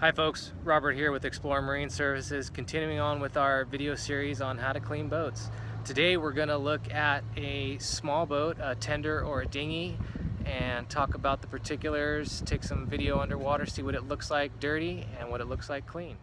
Hi folks, Robert here with Explore Marine Services, continuing on with our video series on how to clean boats. Today we're going to look at a small boat, a tender or a dinghy, and talk about the particulars, take some video underwater, see what it looks like dirty and what it looks like clean.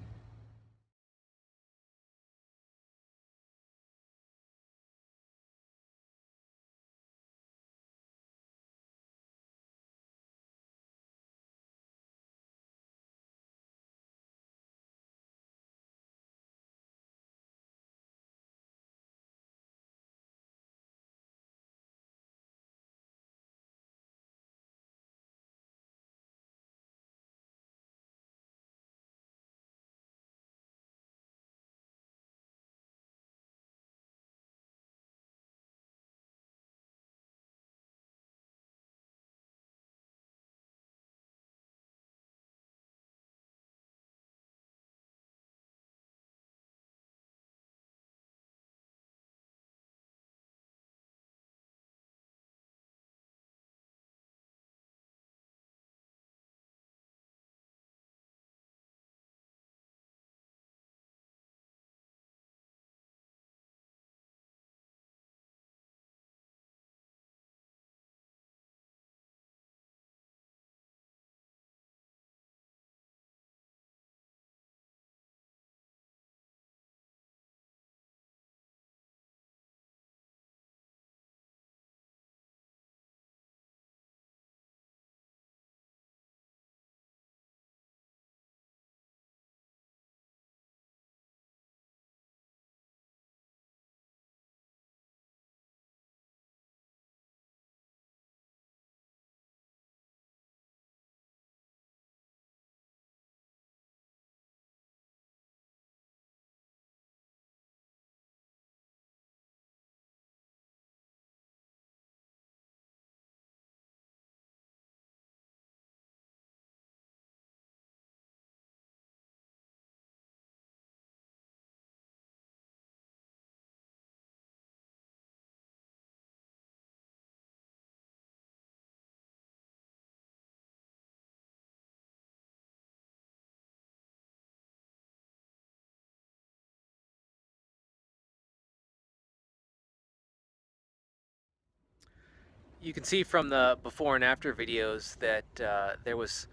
You can see from the before and after videos that there was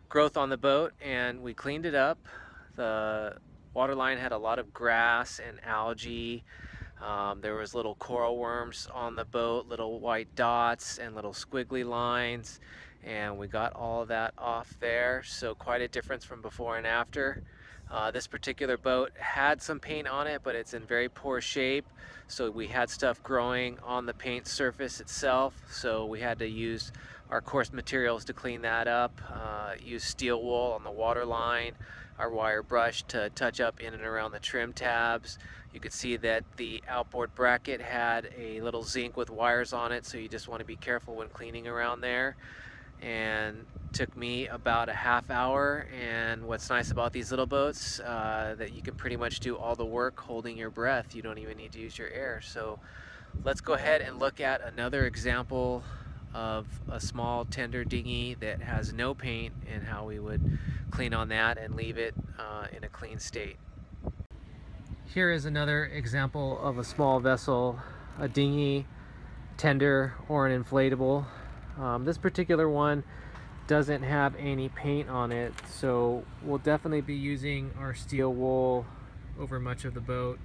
growth on the boat and we cleaned it up. The waterline had a lot of grass and algae. There was little coral worms on the boat, little white dots and little squiggly lines, and we got all of that off there, so quite a difference from before and after. This particular boat had some paint on it, but it's in very poor shape, so we had stuff growing on the paint surface itself, so we had to use our coarse materials to clean that up. Use steel wool on the water line, our wire brush to touch up in and around the trim tabs. You could see that the outboard bracket had a little zinc with wires on it, so you just want to be careful when cleaning around there. And took me about a half hour, and what's nice about these little boats that you can pretty much do all the work holding your breath. You don't even need to use your air. So let's go ahead and look at another example of a small tender dinghy that has no paint and how we would clean on that and leave it in a clean state. Here is another example of a small vessel, a dinghy, tender, or an inflatable. This particular one doesn't have any paint on it, so we'll definitely be using our steel wool over much of the boat.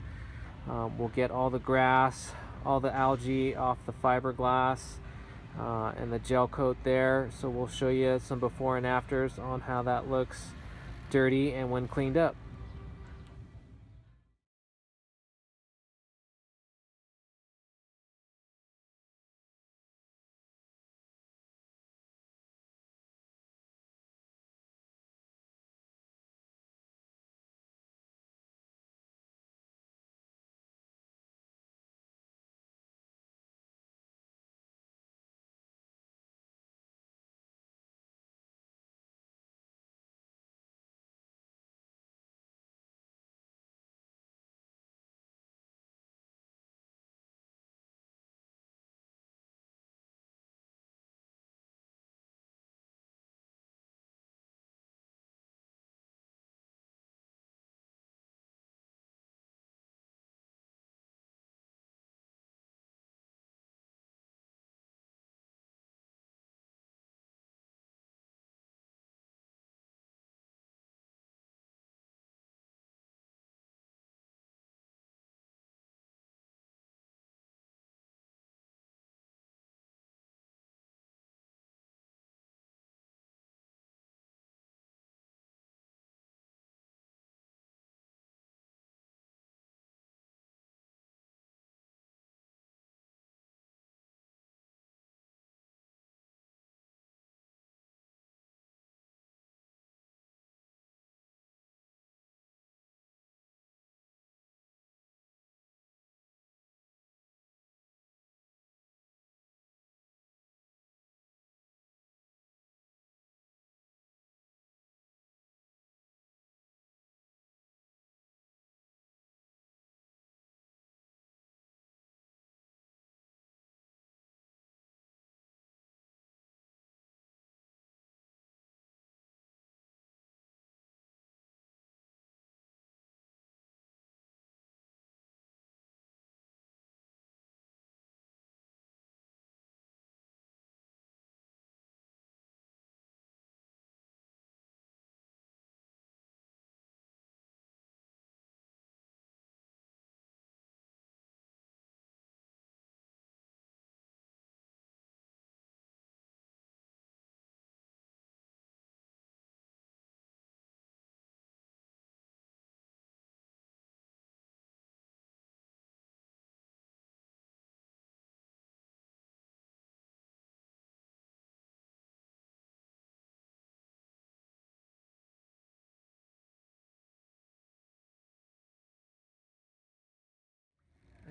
We'll get all the grass, all the algae off the fiberglass and the gel coat there, so we'll show you some before and afters on how that looks dirty and when cleaned up.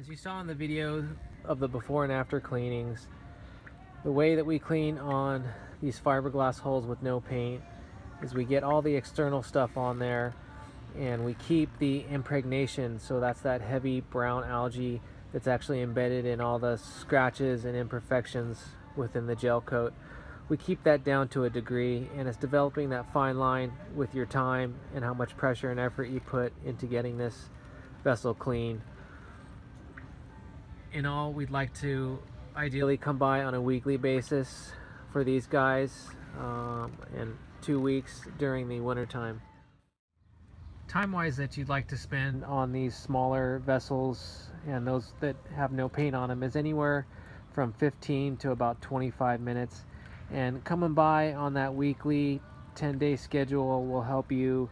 As you saw in the video of the before and after cleanings, the way that we clean on these fiberglass holes with no paint is we get all the external stuff on there and we keep the impregnation, so that's that heavy brown algae that's actually embedded in all the scratches and imperfections within the gel coat. We keep that down to a degree, and it's developing that fine line with your time and how much pressure and effort you put into getting this vessel clean. In all, we'd like to ideally come by on a weekly basis for these guys, and 2 weeks during the winter time. Time-wise that you'd like to spend on these smaller vessels and those that have no paint on them is anywhere from 15 to about 25 minutes. And coming by on that weekly 10-day schedule will help you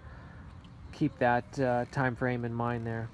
keep that time frame in mind there.